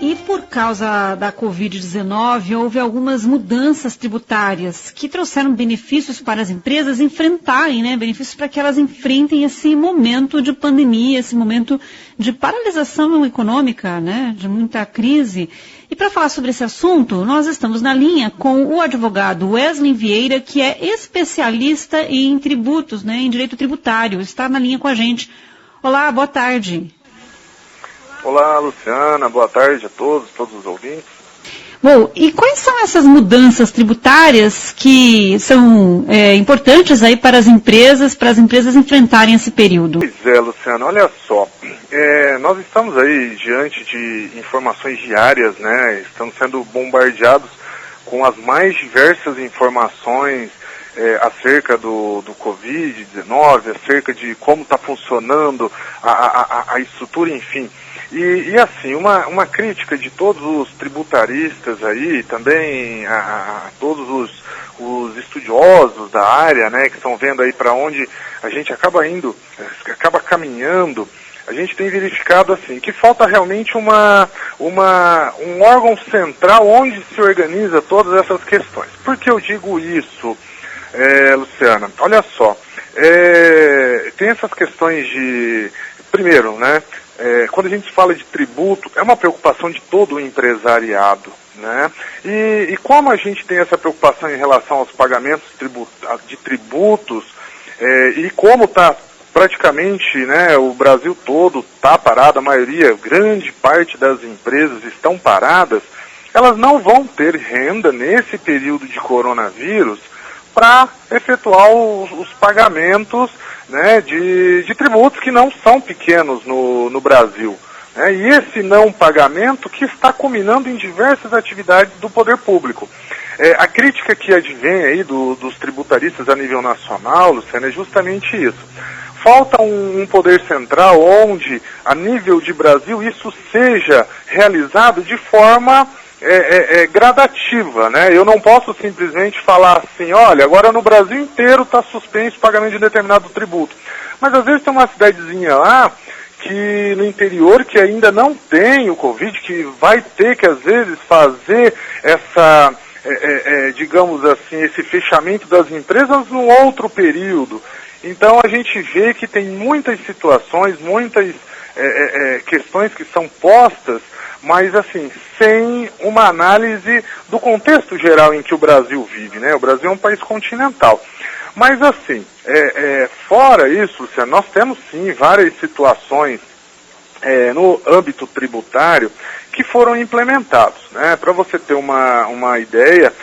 E por causa da Covid-19, houve algumas mudanças tributárias que trouxeram benefícios para as empresas enfrentarem, né? Benefícios para que elas enfrentem esse momento de pandemia, esse momento de paralisação econômica, né? De muita crise. E para falar sobre esse assunto, nós estamos na linha com o advogado Wesley Vieira, que é especialista em tributos, né? Em direito tributário. Está na linha com a gente. Olá, boa tarde. Olá, Luciana, boa tarde a todos os ouvintes. Bom, e quais são essas mudanças tributárias que são importantes aí para as empresas enfrentarem esse período? Pois é, Luciana, olha só, nós estamos aí diante de informações diárias, né? Estamos sendo bombardeados com as mais diversas informações acerca do Covid-19, acerca de como está funcionando a estrutura, enfim. E assim, uma crítica de todos os tributaristas aí, também a todos os estudiosos da área, né, que estão vendo aí para onde a gente acaba caminhando, a gente tem verificado assim, que falta realmente um órgão central onde se organiza todas essas questões. Por que eu digo isso, Luciana? Olha só, tem essas questões de, primeiro, né, quando a gente fala de tributo, é uma preocupação de todo o empresariado, né? E como a gente tem essa preocupação em relação aos pagamentos de tributos, e como está praticamente, né, o Brasil todo está parado, a maioria, grande parte das empresas estão paradas, elas não vão ter renda nesse período de coronavírus para efetuar os pagamentos, né, de tributos que não são pequenos no Brasil. Né, e esse não pagamento que está culminando em diversas atividades do poder público. A crítica que advém aí dos tributaristas a nível nacional, Luciana, é justamente isso. Falta um poder central onde, a nível de Brasil, isso seja realizado de forma gradativa, né? Eu não posso simplesmente falar assim, olha, agora no Brasil inteiro está suspenso o pagamento de determinado tributo. Mas às vezes tem uma cidadezinha lá, que no interior, que ainda não tem o Covid, que vai ter que às vezes fazer essa, digamos assim, esse fechamento das empresas num outro período. Então a gente vê que tem muitas situações, muitas questões que são postas, mas assim, sem uma análise do contexto geral em que o Brasil vive, né? O Brasil é um país continental. Mas assim, fora isso, Luciano, nós temos sim várias situações no âmbito tributário que foram implementados, né? Para você ter uma ideia,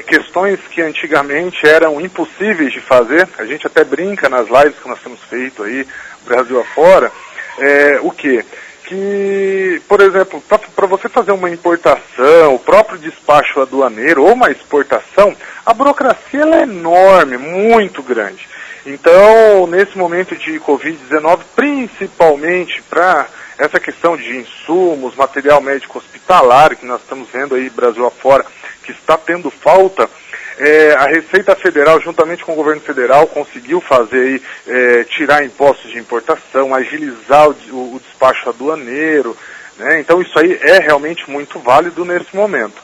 questões que antigamente eram impossíveis de fazer, a gente até brinca nas lives que nós temos feito aí, Brasil afora, o quê? Que, por exemplo, para você fazer uma importação, o próprio despacho aduaneiro ou uma exportação, a burocracia ela é enorme, muito grande. Então, nesse momento de Covid-19, principalmente para essa questão de insumos, material médico hospitalar, que nós estamos vendo aí Brasil afora, que está tendo falta, a Receita Federal, juntamente com o governo federal, conseguiu fazer aí, tirar impostos de importação, agilizar o despacho aduaneiro, né? Então isso aí é realmente muito válido nesse momento.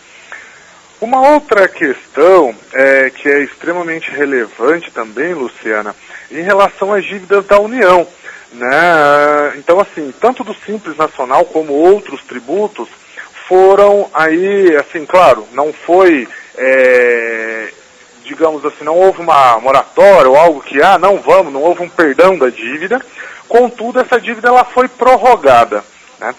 Uma outra questão que é extremamente relevante também, Luciana, em relação às dívidas da União, né? Então assim, tanto do Simples Nacional como outros tributos foram aí, assim, claro, não foi, digamos assim, não houve uma moratória ou algo que, não houve um perdão da dívida, contudo, essa dívida ela foi prorrogada, né?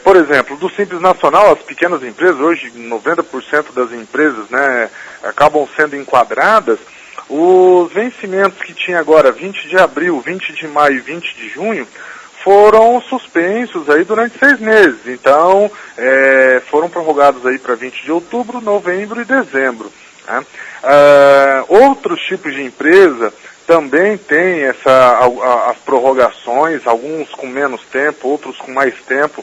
Por exemplo, do Simples Nacional, as pequenas empresas, hoje 90% das empresas, né, acabam sendo enquadradas, os vencimentos que tinha agora, 20 de abril, 20 de maio e 20 de junho, foram suspensos aí durante 6 meses. Então, foram prorrogados aí para 20 de outubro, novembro e dezembro. Né? Outros tipos de empresa também têm as prorrogações, alguns com menos tempo, outros com mais tempo.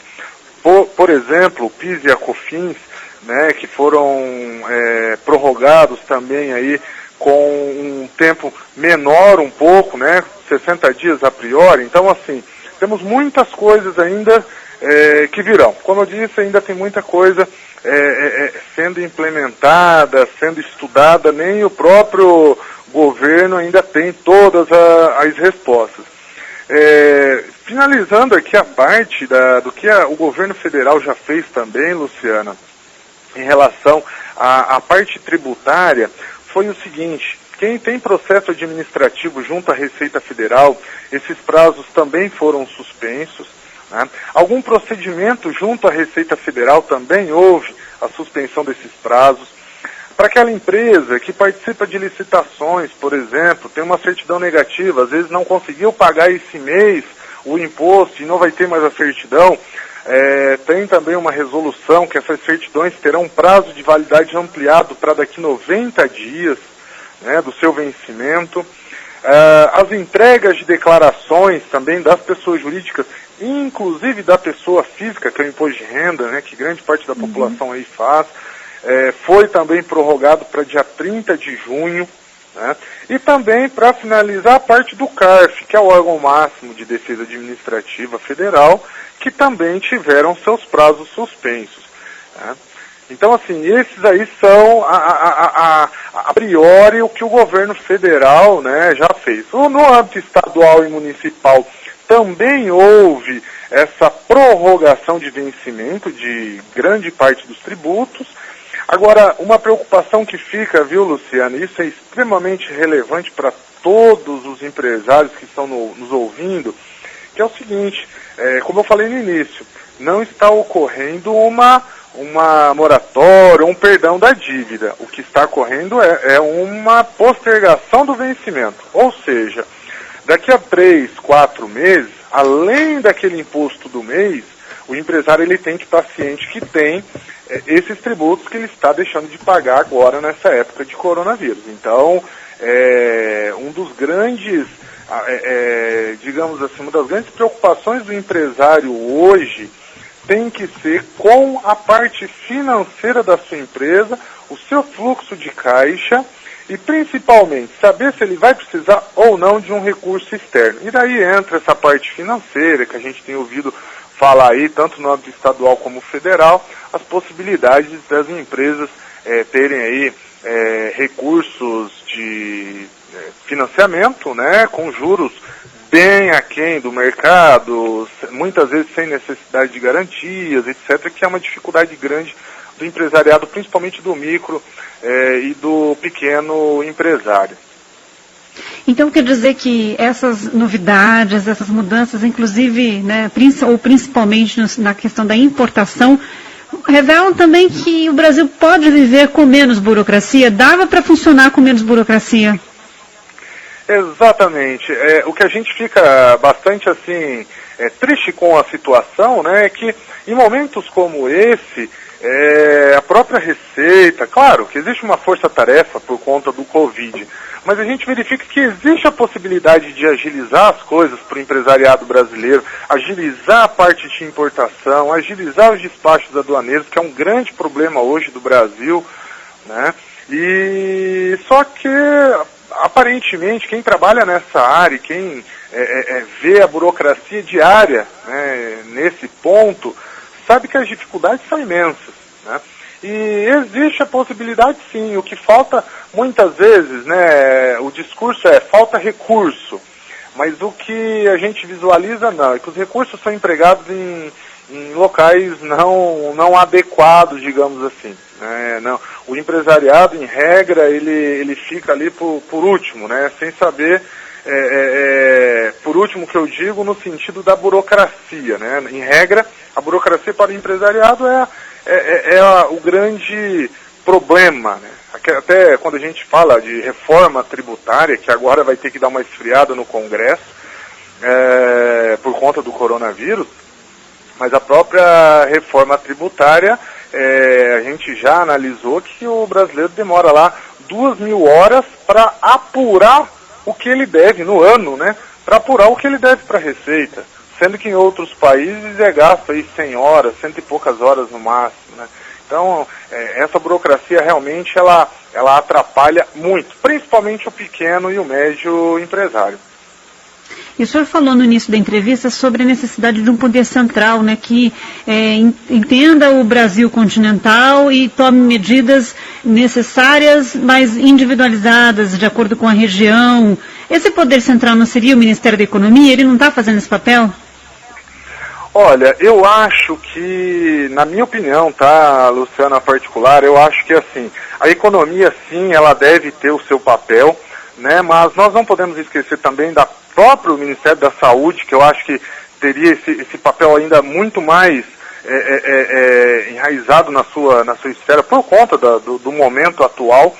Por exemplo, o PIS e a COFINS, né, que foram prorrogados também aí com um tempo menor um pouco, né, 60 dias a priori. Então, assim, temos muitas coisas ainda que virão. Como eu disse, ainda tem muita coisa sendo implementada, sendo estudada, nem o próprio governo ainda tem todas as respostas. Finalizando aqui a parte do que o governo federal já fez também, Luciana, em relação à parte tributária, foi o seguinte: quem tem processo administrativo junto à Receita Federal, esses prazos também foram suspensos, né? Algum procedimento junto à Receita Federal também houve a suspensão desses prazos. Para aquela empresa que participa de licitações, por exemplo, tem uma certidão negativa, às vezes não conseguiu pagar esse mês o imposto e não vai ter mais a certidão, tem também uma resolução que essas certidões terão um prazo de validade ampliado para daqui 90 dias, né, do seu vencimento. As entregas de declarações também das pessoas jurídicas, inclusive da pessoa física, que é o imposto de renda, né, que grande parte da população aí faz, foi também prorrogado para dia 30 de junho, né? E também, para finalizar, a parte do CARF, que é o órgão máximo de defesa administrativa federal, que também tiveram seus prazos suspensos, né? Então, assim, esses aí são, a priori, o que o governo federal, né, já fez. No âmbito estadual e municipal, também houve essa prorrogação de vencimento de grande parte dos tributos. Agora, uma preocupação que fica, viu, Luciano, isso é extremamente relevante para todos os empresários que estão nos ouvindo, que é o seguinte: como eu falei no início, não está ocorrendo uma moratória, um perdão da dívida. O que está ocorrendo é uma postergação do vencimento. Ou seja, daqui a 3, 4 meses, além daquele imposto do mês, o empresário ele tem que estar ciente que tem esses tributos que ele está deixando de pagar agora nessa época de coronavírus. Então, um dos grandes, digamos assim, uma das grandes preocupações do empresário hoje tem que ser com a parte financeira da sua empresa, o seu fluxo de caixa e, principalmente, saber se ele vai precisar ou não de um recurso externo. E daí entra essa parte financeira que a gente tem ouvido falar aí, tanto no âmbito estadual como federal, as possibilidades das empresas terem aí recursos de financiamento, né, com juros bem aquém do mercado, muitas vezes sem necessidade de garantias, etc., que é uma dificuldade grande do empresariado, principalmente do micro e do pequeno empresário. Então quer dizer que essas novidades, essas mudanças, inclusive, né, ou principalmente na questão da importação, revelam também que o Brasil pode viver com menos burocracia? Dava para funcionar com menos burocracia? Exatamente. O que a gente fica bastante assim triste com a situação, né, é que em momentos como esse, a própria Receita, claro que existe uma força-tarefa por conta do Covid, mas a gente verifica que existe a possibilidade de agilizar as coisas para o empresariado brasileiro, agilizar a parte de importação, agilizar os despachos aduaneiros, que é um grande problema hoje do Brasil, né? E só que aparentemente quem trabalha nessa área, quem vê a burocracia diária, né, nesse ponto, sabe que as dificuldades são imensas, né? E existe a possibilidade, sim. O que falta muitas vezes, né, o discurso falta recurso, mas o que a gente visualiza não, é que os recursos são empregados em locais não adequados, digamos assim, né? Não, o empresariado, em regra, ele fica ali por último, né, sem saber, por último que eu digo, no sentido da burocracia, né? Em regra, a burocracia para o empresariado é o grande problema, né? Até quando a gente fala de reforma tributária, que agora vai ter que dar uma esfriada no Congresso, por conta do coronavírus, mas a própria reforma tributária, a gente já analisou que o brasileiro demora lá 2.000 horas para apurar o que ele deve no ano, né? Para apurar o que ele deve para a Receita, sendo que em outros países gasto aí 100 horas, 100 e poucas horas no máximo, né? Então, essa burocracia realmente ela atrapalha muito, principalmente o pequeno e o médio empresário. E o senhor falou no início da entrevista sobre a necessidade de um poder central, né, que entenda o Brasil continental e tome medidas necessárias, mas individualizadas, de acordo com a região. Esse poder central não seria o Ministério da Economia? Ele não está fazendo esse papel? Olha, eu acho que, na minha opinião, tá, Luciana, particular, eu acho que, assim, a economia, sim, ela deve ter o seu papel, né, mas nós não podemos esquecer também da próprio Ministério da Saúde, que eu acho que teria esse papel ainda muito mais enraizado na sua esfera por conta do momento atual.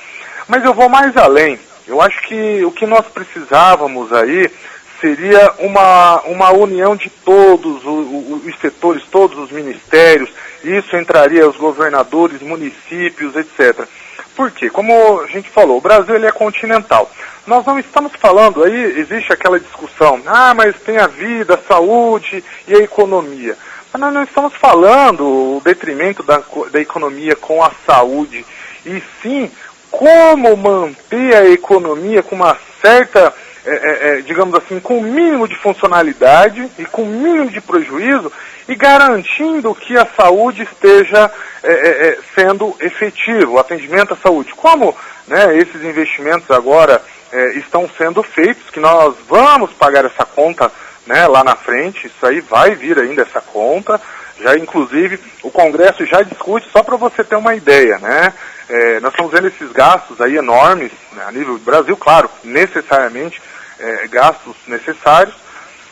Mas eu vou mais além. Eu acho que o que nós precisávamos aí seria uma união de todos os setores, todos os ministérios. Isso entraria os governadores, municípios, etc. Por quê? Como a gente falou, o Brasil ele é continental. Nós não estamos falando, aí existe aquela discussão, mas tem a vida, a saúde e a economia. Mas nós não estamos falando o detrimento da economia com a saúde, e sim como manter a economia com uma certa, digamos assim, com o mínimo de funcionalidade e com o mínimo de prejuízo, e garantindo que a saúde esteja sendo efetivo, o atendimento à saúde. Como, né, esses investimentos agora estão sendo feitos, que nós vamos pagar essa conta, né, lá na frente, isso aí vai vir ainda essa conta, já inclusive o Congresso já discute, só para você ter uma ideia, né, nós estamos vendo esses gastos aí enormes, né, a nível do Brasil, claro, necessariamente gastos necessários,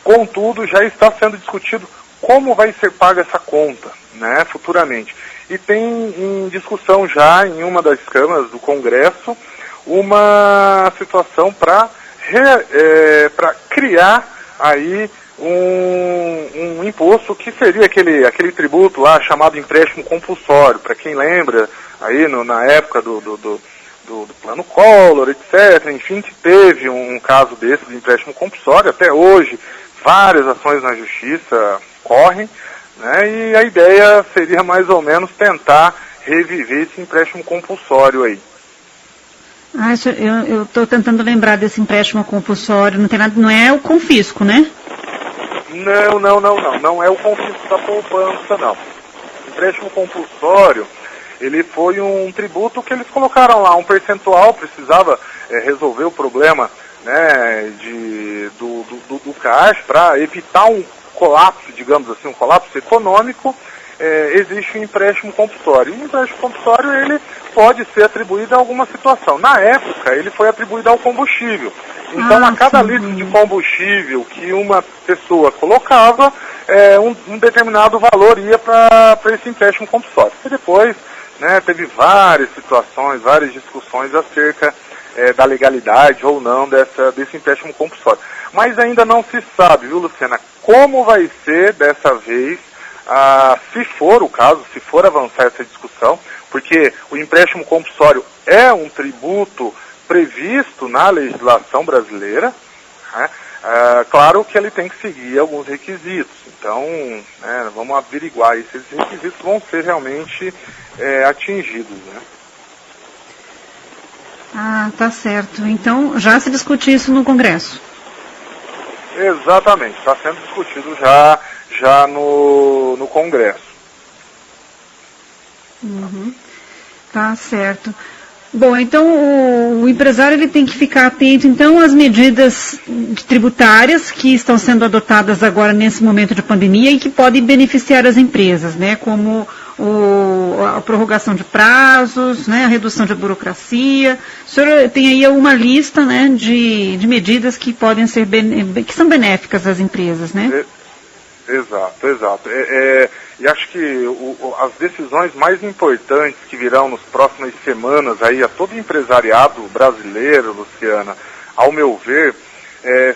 contudo já está sendo discutido como vai ser paga essa conta, né, futuramente. E tem em discussão já em uma das câmaras do Congresso uma situação para criar aí um imposto que seria aquele tributo lá chamado empréstimo compulsório. Para quem lembra, aí na época do plano Collor, etc., enfim, que teve um caso desse de empréstimo compulsório. Até hoje, várias ações na justiça correm, né, e a ideia seria mais ou menos tentar reviver esse empréstimo compulsório aí. Eu estou tentando lembrar desse empréstimo compulsório, não tem nada, não é o confisco, né? Não é o confisco da poupança, não. O empréstimo compulsório, ele foi um tributo que eles colocaram lá, um percentual, precisava resolver o problema, né, do caixa, para evitar um colapso, digamos assim, um colapso econômico. Existe um empréstimo compulsório. E o empréstimo compulsório, ele pode ser atribuído a alguma situação. Na época, ele foi atribuído ao combustível. Então, a cada litro de combustível que uma pessoa colocava, um determinado valor ia para esse empréstimo compulsório. E depois, né, teve várias situações, várias discussões acerca da legalidade ou não desse empréstimo compulsório. Mas ainda não se sabe, viu, Luciana, como vai ser dessa vez, se for o caso, se for avançar essa discussão, porque o empréstimo compulsório é um tributo previsto na legislação brasileira, né? Claro que ele tem que seguir alguns requisitos. Então, né, vamos averiguar se esses requisitos vão ser realmente atingidos, né? Tá certo. Então, já se discute isso no Congresso? Exatamente, está sendo discutido já no Congresso. Tá certo. Bom, então o empresário ele tem que ficar atento então às medidas tributárias que estão sendo adotadas agora nesse momento de pandemia e que podem beneficiar as empresas, né? Como a prorrogação de prazos, né? A redução de burocracia. O senhor tem aí uma lista, né, de medidas que podem ser que são benéficas às empresas, né? Exato. E acho que as decisões mais importantes que virão nas próximas semanas aí a todo empresariado brasileiro, Luciana, ao meu ver,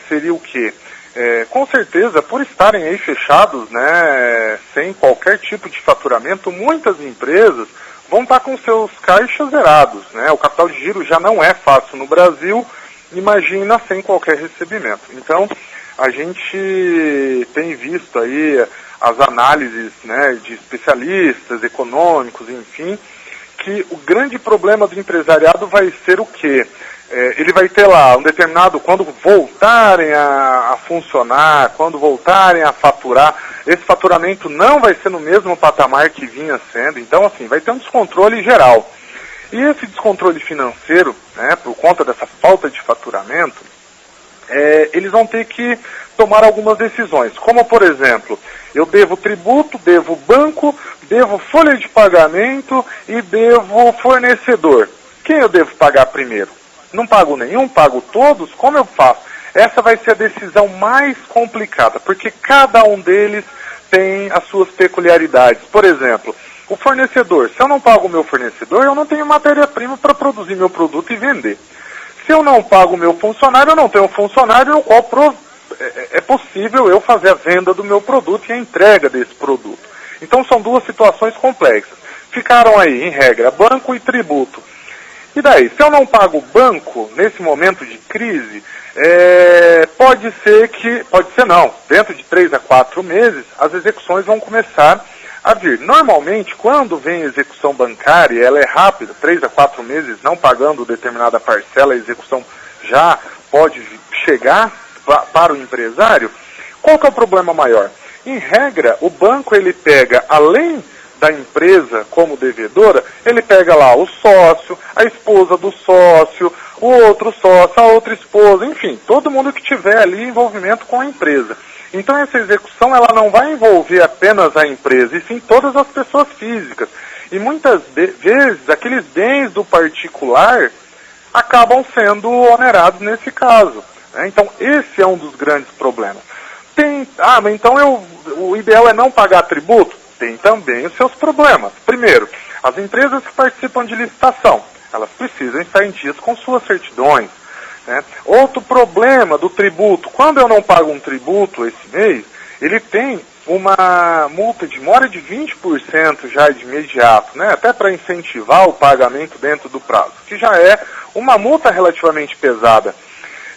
seria o quê? Com certeza, por estarem aí fechados, né, sem qualquer tipo de faturamento, muitas empresas vão estar com seus caixas zerados, né? O capital de giro já não é fácil no Brasil, imagina sem qualquer recebimento. Então, a gente tem visto aí as análises, né, de especialistas econômicos, enfim, que o grande problema do empresariado vai ser o quê? Ele vai ter lá um determinado, quando voltarem a funcionar, quando voltarem a faturar, esse faturamento não vai ser no mesmo patamar que vinha sendo, então assim, vai ter um descontrole geral. E esse descontrole financeiro, né, por conta dessa falta de faturamento, eles vão ter que tomar algumas decisões, como por exemplo, eu devo tributo, devo banco, devo folha de pagamento e devo fornecedor. Quem eu devo pagar primeiro? Não pago nenhum, pago todos? Como eu faço? Essa vai ser a decisão mais complicada, porque cada um deles tem as suas peculiaridades. Por exemplo, o fornecedor. Se eu não pago o meu fornecedor, eu não tenho matéria-prima para produzir meu produto e vender. Se eu não pago o meu funcionário, eu não tenho um funcionário no qual é possível eu fazer a venda do meu produto e a entrega desse produto. Então são duas situações complexas. Ficaram aí, em regra, banco e tributo. E daí, se eu não pago o banco, nesse momento de crise, pode ser não, dentro de 3 a 4 meses, as execuções vão começar a vir. Normalmente, quando vem execução bancária, ela é rápida, 3 a 4 meses, não pagando determinada parcela, a execução já pode chegar para o empresário. Qual que é o problema maior? Em regra, o banco ele pega, além da empresa como devedora, ele pega lá o sócio, a esposa do sócio, o outro sócio, a outra esposa, enfim, todo mundo que tiver ali envolvimento com a empresa. Então essa execução ela não vai envolver apenas a empresa, e sim todas as pessoas físicas. E muitas vezes aqueles bens do particular acabam sendo onerados nesse caso, né? Então esse é um dos grandes problemas. Mas então o ideal é não pagar tributo? Tem também os seus problemas. Primeiro, as empresas que participam de licitação, elas precisam estar em dias com suas certidões, né? Outro problema do tributo, quando eu não pago um tributo esse mês, ele tem uma multa de mora de 20% já de imediato, né? Até para incentivar o pagamento dentro do prazo, que já é uma multa relativamente pesada.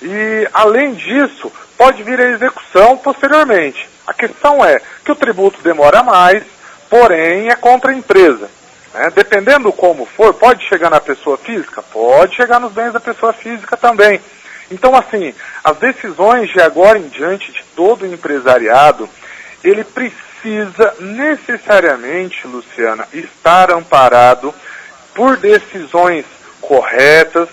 E, além disso, pode vir a execução posteriormente. A questão é que o tributo demora mais, porém é contra a empresa, né? Dependendo como for, pode chegar na pessoa física? Pode chegar nos bens da pessoa física também. Então, assim, as decisões de agora em diante de todo o empresariado, ele precisa necessariamente, Luciana, estar amparado por decisões corretas,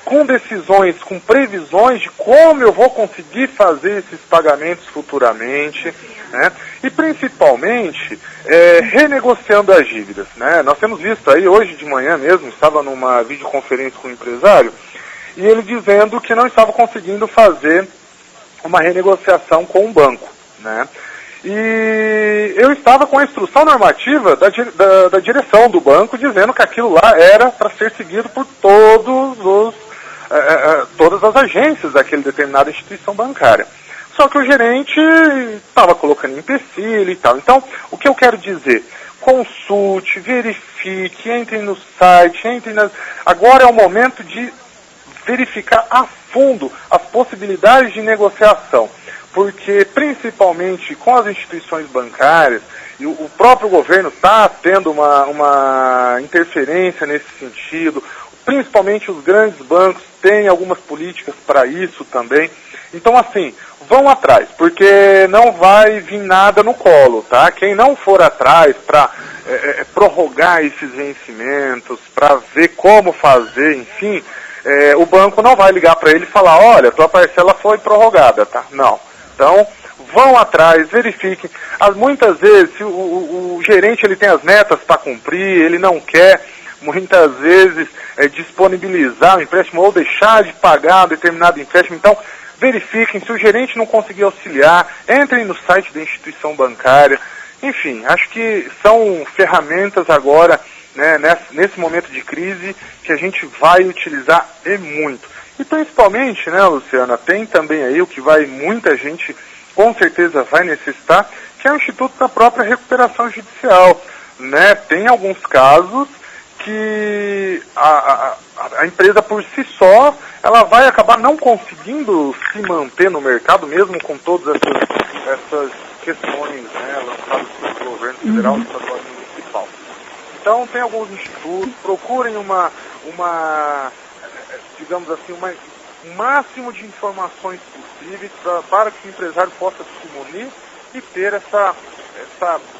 com decisões, com previsões de como eu vou conseguir fazer esses pagamentos futuramente, né? E principalmente renegociando as dívidas, né? Nós temos visto aí, hoje de manhã mesmo, estava numa videoconferência com um empresário, e ele dizendo que não estava conseguindo fazer uma renegociação com um banco, né? E eu estava com a instrução normativa da direção do banco, dizendo que aquilo lá era para ser seguido por todas as agências daquela determinada instituição bancária. Só que o gerente estava colocando empecilho e tal. Então, o que eu quero dizer? Consulte, verifique, entre no site, Agora é o momento de verificar a fundo as possibilidades de negociação, porque principalmente com as instituições bancárias, e o próprio governo está tendo uma interferência nesse sentido, principalmente os grandes bancos têm algumas políticas para isso também. Então, assim, vão atrás, porque não vai vir nada no colo, tá? Quem não for atrás para prorrogar esses vencimentos, para ver como fazer, enfim, o banco não vai ligar para ele e falar, olha, tua parcela foi prorrogada, tá? Não. Então, vão atrás, verifiquem. Muitas vezes, se o gerente ele tem as metas para cumprir, ele não quer, muitas vezes, disponibilizar o empréstimo ou deixar de pagar determinado empréstimo. Então, verifiquem. Se o gerente não conseguir auxiliar, entrem no site da instituição bancária. Enfim, acho que são ferramentas agora, né, nesse momento de crise, que a gente vai utilizar e muito. E principalmente, né, Luciana, tem também aí o que muita gente com certeza vai necessitar, que é o Instituto da própria Recuperação Judicial, né? Tem alguns casos que a empresa por si só, ela vai acabar não conseguindo se manter no mercado, mesmo com todas essas questões, né, lançadas pelo governo federal, estadual e municipal. Então, tem alguns institutos, procurem digamos assim, um máximo de informações possíveis para que o empresário possa se munir e ter essa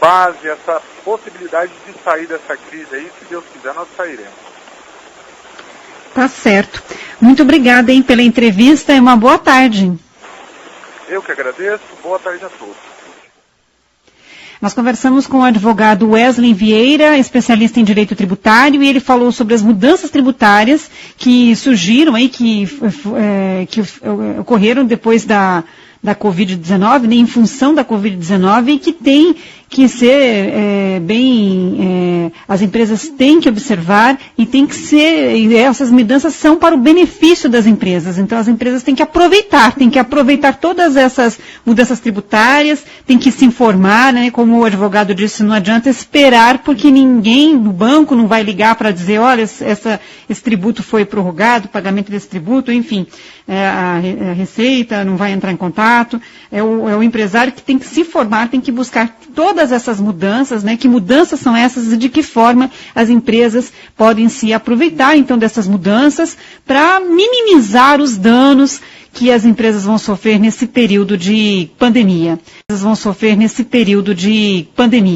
base, essa possibilidade de sair dessa crise aí. Se Deus quiser, nós sairemos. Tá certo. Muito obrigada, hein, pela entrevista e uma boa tarde. Eu que agradeço. Boa tarde a todos. Nós conversamos com o advogado Wesley Vieira, especialista em direito tributário, e ele falou sobre as mudanças tributárias que surgiram aí, que ocorreram depois da Covid-19, né, em função da Covid-19, e que tem que ser as empresas têm que observar e tem que ser, e essas mudanças são para o benefício das empresas. Então as empresas têm que aproveitar todas essas mudanças tributárias, tem que se informar, né, como o advogado disse, não adianta esperar, porque ninguém no banco não vai ligar para dizer, olha, esse tributo foi prorrogado, o pagamento desse tributo, enfim, a Receita não vai entrar em contato, é o empresário que tem que se informar, tem que buscar todas essas mudanças, né? Que mudanças são essas e de que forma as empresas podem se aproveitar, então, dessas mudanças para minimizar os danos que as empresas vão sofrer nesse período de pandemia. Elas vão sofrer nesse período de pandemia.